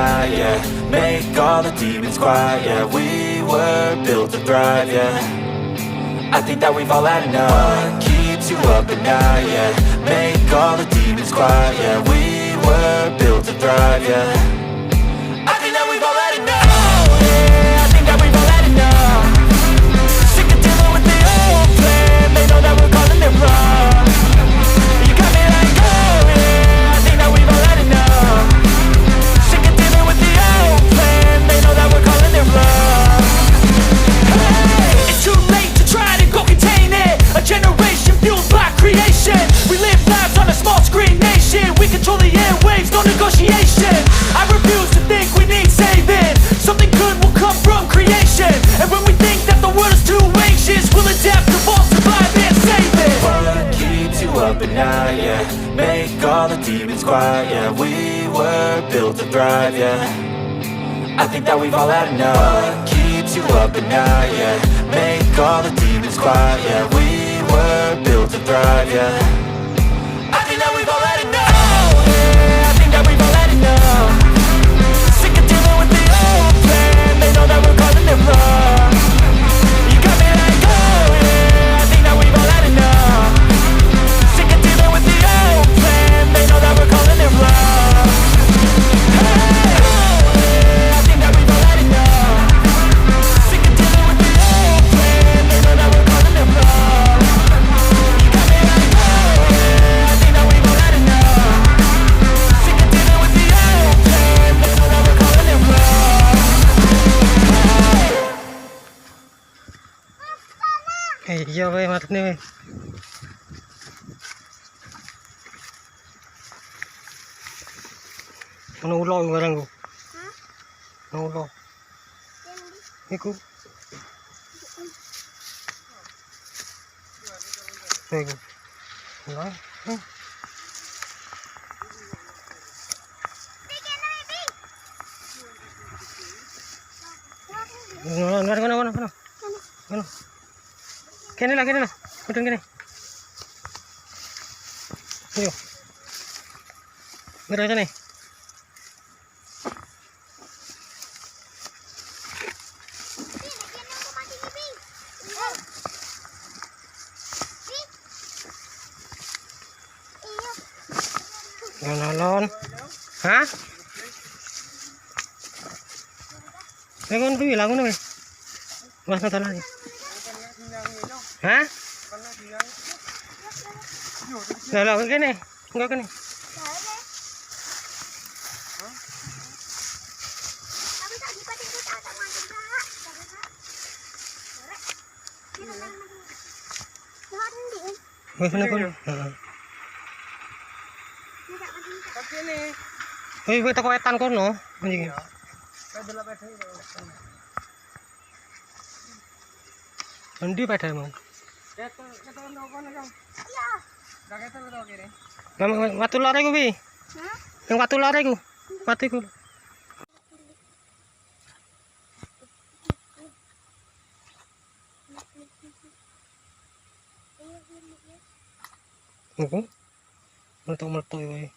night, yeah. Make all the demons quiet, yeah. We were built to thrive, yeah. I think that we've all had enough. What keeps you up at night, yeah. Make all the demons quiet, yeah. We were built to thrive, yeah. I think that we've all had enough, yeah. I think that we've all had enough. Sick of dealing with the old plan. They know that we're calling it wrong. You got me like, oh yeah. I think that we've all had enough. Sick of dealing with the old plan. They know that we're calling it wrong. Hey, it's too late to try to go contain it. A generation fueled by creation. We live lives on a small screen nation. We control the airwaves, no negotiation. I refuse to think we need saving. Something good will come from creation. And when we think that the world is too anxious, we'll adapt, evolve, survive and save it. What keeps you up at night, yeah. Make all the demons quiet, yeah. We were built to thrive, yeah. I think that we've all had enough. What keeps you up at night, yeah. Make all the demons quiet, yeah. We were built to thrive, yeah. I think that we've all had enough, yeah. I think that we've all had enough. Sick of dealing with the old plan. They know that we're calling it wrong. You got me like, oh yeah. I think that we've all had enough. Sick of dealing with the old plan. They know that we're calling it wrong. Hey, oh yeah. I think that we've all had enough. Sick of dealing with the old plan. They know that we're calling it wrong. You got me like, oh yeah. I think that we've all had enough. Sick of dealing with the old plan. They know that we're calling it wrong. Hey, iya weh matutnya weh. Ano ulo yung barang ko? Ano ulo? Iku. Iku. Wala. Ano? Kene lah. Udah kene. Ayo. Gerak sana. Lon. Hah? Pengen tuh bilang ngono weh. Mas nonton lagi. Hah? Lah kene. Enggak kene. Weh kene kono. Heeh. Kene. Weh teko wetan kono. Anjing. Endi padamu? Watu lare ku pi? Yang watu lare ku. Watu iku. Untuk meletup wae.